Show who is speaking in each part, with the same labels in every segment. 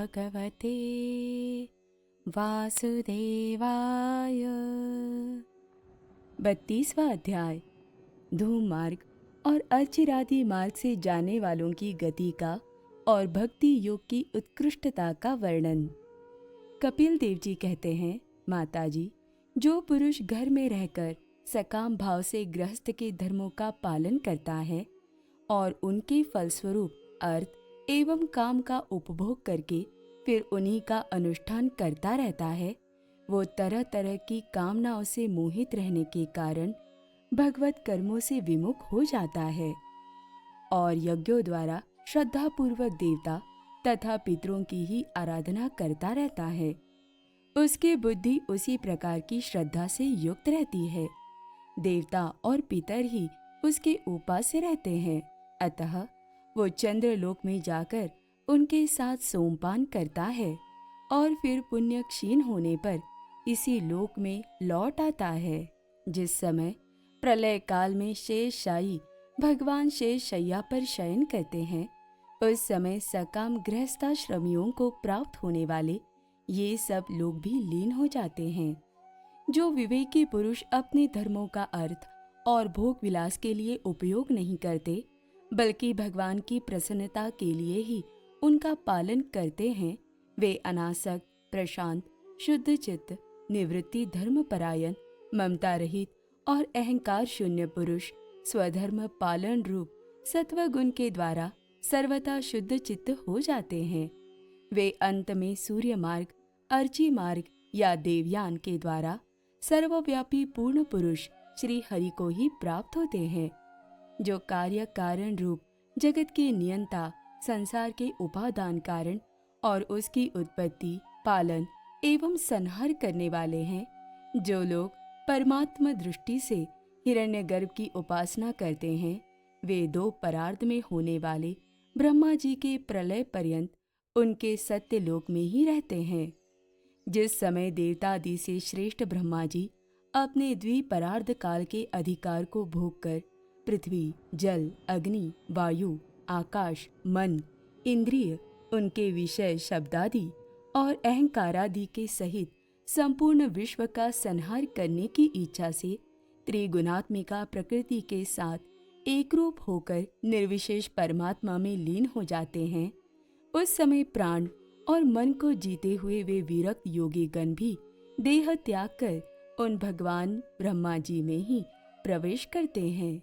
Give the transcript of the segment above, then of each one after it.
Speaker 1: भगवते वासुदेवाय। 32वां अध्याय धूम मार्ग और अर्चिरादि मार्ग से जाने वालों की गति का और भक्ति योग की उत्कृष्टता का वर्णन। कपिल देव जी कहते हैं, माताजी, जो पुरुष घर में रहकर सकाम भाव से गृहस्थ के धर्मों का पालन करता है और उनके फलस्वरूप अर्थ एवं काम का उपभोग करके फिर उन्हीं का अनुष्ठान करता रहता है, वो तरह तरह की कामनाओं से मोहित रहने के कारण भगवत कर्मों से विमुख हो जाता है और यज्ञों द्वारा श्रद्धा पूर्वक देवता तथा पितरों की ही आराधना करता रहता है। उसकी बुद्धि उसी प्रकार की श्रद्धा से युक्त रहती है। देवता और पितर ही उसके उपास्य रहते हैं, अतः वो चंद्रलोक में जाकर उनके साथ सोमपान करता है और फिर पुण्य क्षीण होने पर इसी लोक में लौट आता है। जिस समय प्रलय काल में शेषशायी भगवान शेष शैया पर शयन करते हैं, उस समय सकाम गृहस्थाश्रमियों को प्राप्त होने वाले ये सब लोग भी लीन हो जाते हैं। जो विवेकी पुरुष अपने धर्मों का अर्थ और भोग विलास के लिए उपयोग नहीं करते, बल्कि भगवान की प्रसन्नता के लिए ही उनका पालन करते हैं, वे अनासक्त, प्रशांत, शुद्ध चित्त, निवृत्ति धर्मपरायण, ममता रहित और अहंकार शून्य पुरुष स्वधर्म पालन रूप सत्व गुण के द्वारा सर्वथा शुद्ध चित्त हो जाते हैं। वे अंत में सूर्य मार्ग, अर्ची मार्ग या देवयान के द्वारा सर्वव्यापी पूर्ण पुरुष श्री हरि को ही प्राप्त होते हैं, जो कार्य कारण रूप जगत के नियंता, संसार के उपादान कारण और उसकी उत्पत्ति, पालन एवं संहार करने वाले हैं। जो लोग परमात्मा दृष्टि से हिरण्यगर्भ की उपासना करते हैं, वे दो परार्ध में होने वाले ब्रह्मा जी के प्रलय पर्यंत उनके सत्य लोक में ही रहते हैं। जिस समय देवतादि से श्रेष्ठ ब्रह्मा जी अपने द्विपरार्ध काल के अधिकार को भोग कर पृथ्वी, जल, अग्नि, वायु, आकाश, मन, इंद्रिय, उनके विषय शब्दादि और अहंकारादि के सहित संपूर्ण विश्व का संहार करने की इच्छा से त्रिगुणात्मिका प्रकृति के साथ एकरूप होकर निर्विशेष परमात्मा में लीन हो जाते हैं, उस समय प्राण और मन को जीते हुए वे विरक्त योगी गण भी देह त्याग कर उन भगवान ब्रह्मा जी में ही प्रवेश करते हैं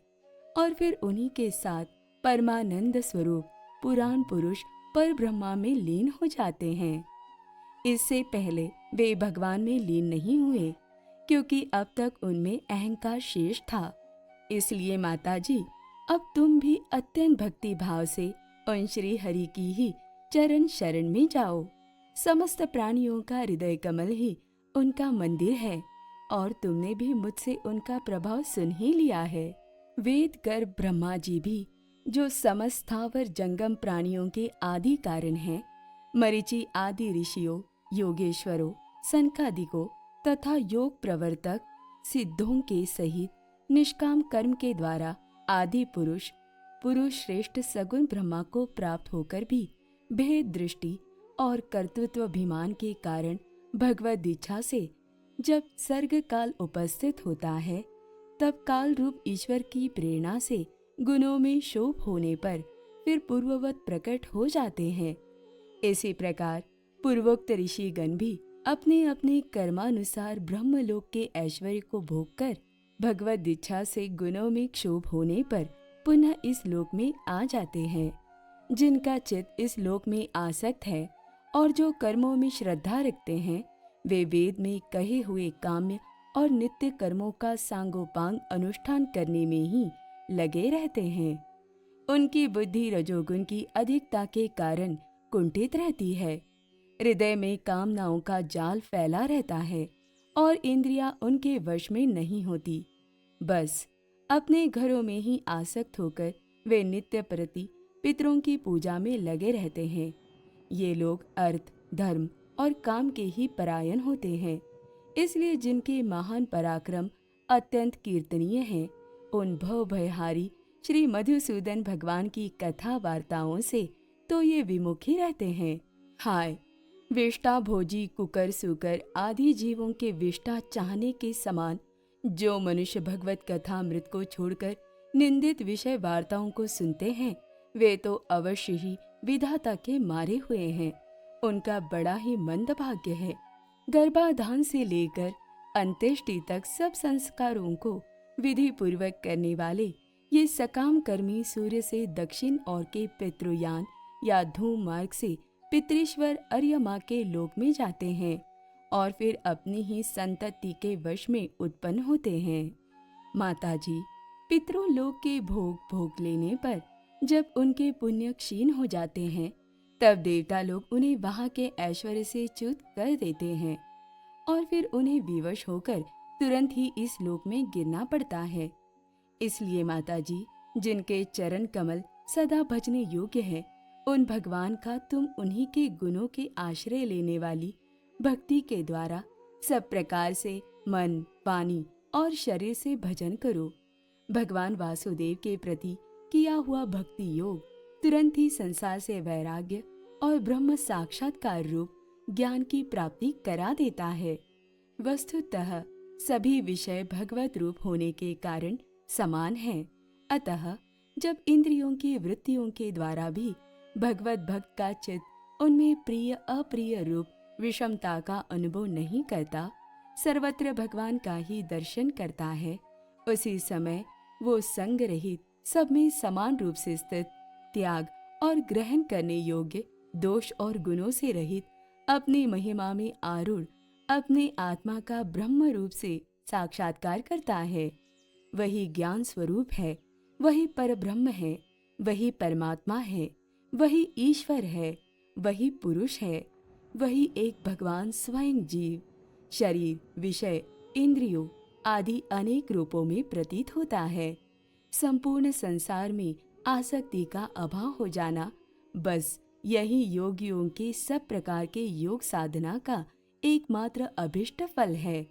Speaker 1: और फिर उन्हीं के साथ परमानंद स्वरूप पुराण पुरुष पर ब्रह्मा में लीन हो जाते हैं। इससे पहले वे भगवान में लीन नहीं हुए, क्योंकि अब तक उनमें अहंकार शेष था। इसलिए माताजी, अब तुम भी अत्यंत भक्ति भाव से उन श्री हरि की ही चरण शरण में जाओ। समस्त प्राणियों का हृदय कमल ही उनका मंदिर है और तुमने भी मुझसे उनका प्रभाव सुन ही लिया है। वेद गर्भ ब्रह्मा जी भी, जो समस्त स्थावर जंगम प्राणियों के आदि कारण हैं, मरीचि आदि ऋषियों, योगेश्वरों, सनकादिकों तथा योग प्रवर्तक सिद्धों के सहित निष्काम कर्म के द्वारा आदि पुरुष श्रेष्ठ सगुण ब्रह्मा को प्राप्त होकर भी भेद दृष्टि और कर्तृत्वाभिमान के कारण भगवद इच्छा से जब सर्ग काल उपस्थित होता है, तब काल रूप ईश्वर की प्रेरणा से गुणों में शोभ होने पर फिर पूर्ववत प्रकट हो जाते हैं। इसी प्रकार पूर्वोक्त ऋषिगण भी अपने अपने कर्मानुसार ब्रह्मलोक के ऐश्वर्य को भोग कर भगवद इच्छा से गुणों में क्षोभ होने पर पुनः इस लोक में आ जाते हैं। जिनका चित्त इस लोक में आसक्त है और जो कर्मों में श्रद्धा रखते हैं, वे वेद में कहे हुए काम्य और नित्य कर्मों का सांगोपांग अनुष्ठान करने में ही लगे रहते हैं। उनकी बुद्धि रजोगुण की अधिकता के कारण कुंठित रहती है। हृदय में कामनाओं का जाल फैला रहता है और इंद्रियां उनके वश में नहीं होती। बस अपने घरों में ही आसक्त होकर वे नित्य प्रति पितरों की पूजा में लगे रहते हैं। ये लोग अर्थ, धर्म और काम के ही परायण होते हैं। इसलिए जिनके महान पराक्रम अत्यंत कीर्तनीय हैं, उन भव भयहारी श्री मधुसूदन भगवान की कथा वार्ताओं से तो ये विमुख ही रहते हैं। हाय, विष्टा भोजी कुकर सुकर आदि जीवों के विष्टा चाहने के समान जो मनुष्य भगवत कथा मृत को छोड़कर निंदित विषय वार्ताओं को सुनते हैं, वे तो अवश्य ही विधाता के मारे हुए हैं। उनका बड़ा ही मंद भाग्य है। गर्भाधान से लेकर अंत्येष्टि तक सब संस्कारों को विधि पूर्वक करने वाले ये सकाम कर्मी सूर्य से दक्षिण ओर के पितृयान या धूम मार्ग से पितृश्वर अर्यमा के लोक में जाते हैं और फिर अपनी ही संतति के वश में उत्पन्न होते हैं। माताजी, पितृलोक के भोग भोग लेने पर जब उनके पुण्य क्षीण हो जाते हैं, तब देवता लोग उन्हें वहां के ऐश्वर्य से च्युत कर देते हैं और फिर उन्हें विवश होकर तुरंत ही इस लोक में गिरना पड़ता है। इसलिए माताजी, जिनके चरण कमल सदा भजने योग्य है, उन भगवान का तुम उन्हीं के गुणों के आश्रय लेने वाली भक्ति के द्वारा सब प्रकार से मन, वाणी और शरीर से भजन करो। भगवान वासुदेव के प्रति किया हुआ भक्ति योग तुरंत ही संसार से वैराग्य और ब्रह्म साक्षात्कार रूप ज्ञान की प्राप्ति करा देता है। वस्तुतः सभी विषय भगवत रूप होने के कारण समान हैं। अतः जब इंद्रियों की वृत्तियों के द्वारा भी भगवत भक्त का चित्त उनमें प्रिय अप्रिय रूप विषमता का अनुभव नहीं करता, सर्वत्र भगवान का ही दर्शन करता है, उसी समय वो संग रहित सब में समान रूप से स्थित, त्याग और ग्रहण करने योग्य, दोष और गुणों से रहित, अपनी महिमा में आरूढ़ अपने आत्मा का ब्रह्म रूप से साक्षात्कार करता है। वही ज्ञान स्वरूप है, वही परब्रह्म है, वही परमात्मा है, वही ईश्वर है, वही पुरुष है, वही एक भगवान स्वयं जीव, शरीर, विषय, इंद्रियों आदि अनेक रूपों में प्रतीत होता है। संपूर्ण संसार में आसक्ति का अभाव हो जाना, बस यही योगियों के सब प्रकार के योग साधना का एकमात्र अभिष्ट फल है।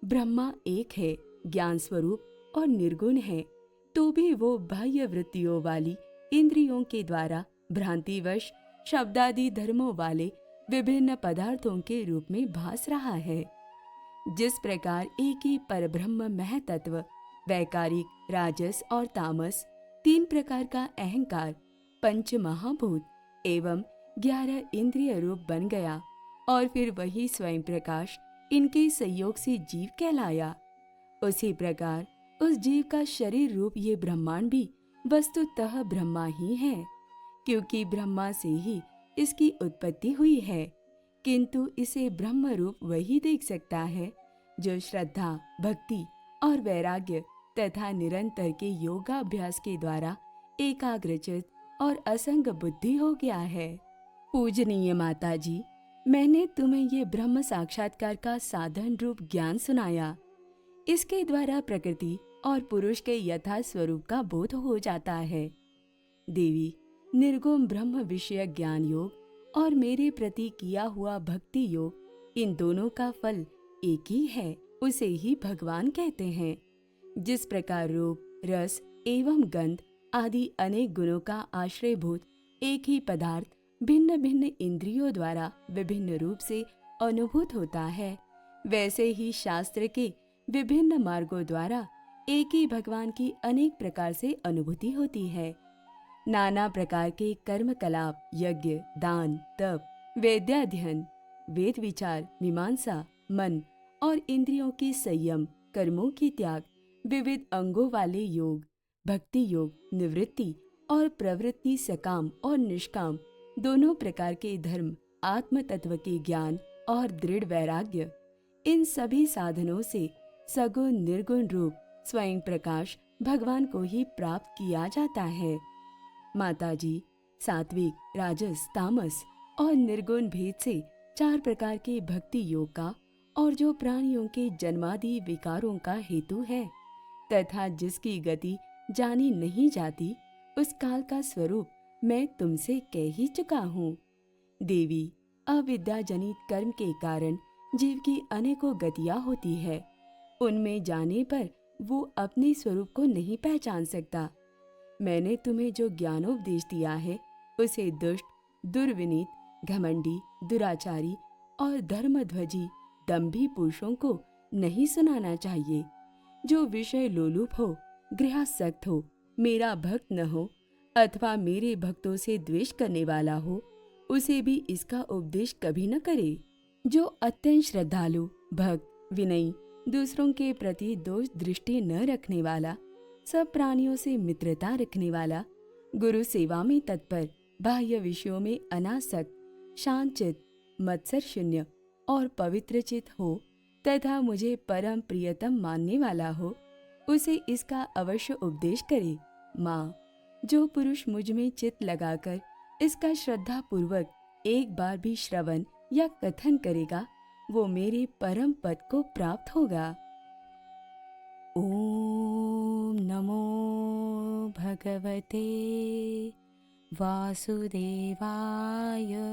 Speaker 1: ब्रह्मा एक है, ज्ञान स्वरूप और निर्गुण है, तो भी वो बाह्य वृत्तियों वाली इंद्रियों के द्वारा भ्रांतिवश शब्दादि धर्मों वाले विभिन्न पदार्थों के रूप में भास रहा है। जिस प्रकार एक ही परब्रह्म महतत्व, वैकारिक, राजस और तामस, तीन प्रकार का अहंकार, पंच महाभूत एवं 11 इंद्रिय रूप बन गया और फिर वही स्वयं प्रकाश इनके संयोग से जीव कहलाया, उसी प्रकार उस जीव का शरीर रूप ये ब्रह्मांड भी वस्तुतः ब्रह्मा ही है, क्योंकि ब्रह्मा से ही इसकी उत्पत्ति हुई है। किंतु इसे ब्रह्म रूप वही देख सकता है जो श्रद्धा, भक्ति और वैराग्य तथा निरंतर के योगाभ्यास के द्वारा एकाग्रचित और असंग बुद्धि हो गया है। पूजनीय माता जी, मैंने तुम्हें ये ब्रह्म साक्षात्कार का साधन रूप ज्ञान सुनाया। इसके द्वारा प्रकृति और पुरुष के यथा स्वरूप का बोध हो जाता है। देवी, निर्गुण ब्रह्म विषय ज्ञान योग और मेरे प्रति किया हुआ भक्ति योग, इन दोनों का फल एक ही है, उसे ही भगवान कहते हैं। जिस प्रकार रूप, रस एवं गंध आदि अनेक गुणों का आश्रयभूत एक ही पदार्थ भिन्न भिन्न इंद्रियों द्वारा विभिन्न रूप से अनुभूत होता है, वैसे ही शास्त्र के विभिन्न मार्गों द्वारा एक ही भगवान की अनेक प्रकार से अनुभूति होती है। नाना प्रकार के कर्म कलाप, यज्ञ, दान, तप, वेद्याध्ययन, वेद विचार, मीमांसा, मन और इंद्रियों के संयम, कर्मों की त्याग, विविध अंगों वाले योग, भक्ति योग, निवृत्ति और प्रवृत्ति, सकाम और निष्काम दोनों प्रकार के धर्म, आत्म तत्व के ज्ञान और दृढ़ वैराग्य, इन सभी साधनों से सगुण निर्गुण रूप स्वयं प्रकाश भगवान को ही प्राप्त किया जाता है। माताजी, सात्विक, राजस, तामस और निर्गुण भेद से 4 प्रकार के भक्ति योग का और जो प्राणियों के जन्मादि विकारों का हेतु है तथा जिसकी गति जानी नहीं जाती, उस काल का स्वरूप मैं तुमसे कह ही चुका हूँ। देवी, अविद्या जनित कर्म के कारण जीव की अनेकों गतियाँ होती है। उनमें जाने पर वो अपने स्वरूप को नहीं पहचान सकता। मैंने तुम्हें जो ज्ञानोपदेश दिया है उसे दुष्ट, दुर्विनीत, घमंडी, दुराचारी और धर्मध्वजी दंभी पुरुषों को नहीं सुनाना चाहिए। जो विषय लोलुप हो, गृहासक्त हो, मेरा भक्त न हो अथवा मेरे भक्तों से द्वेष करने वाला हो, उसे भी इसका उपदेश कभी न करे। जो अत्यंत श्रद्धालु, भक्त, विनयी, दूसरों के प्रति दोष दृष्टि न रखने वाला, सब प्राणियों से मित्रता रखने वाला, गुरु सेवा में तत्पर, बाह्य विषयों में अनासक्त, शांतचित, मत्सर शून्य और पवित्र चित हो तथा मुझे परम प्रियतम मानने वाला हो, उसे इसका अवश्य उपदेश करे। माँ, जो पुरुष मुझ में चित्त लगाकर इसका श्रद्धा पूर्वक एक बार भी श्रवण या कथन करेगा, वो मेरे परम पद को प्राप्त होगा। ओम नमो भगवते वासुदेवाय।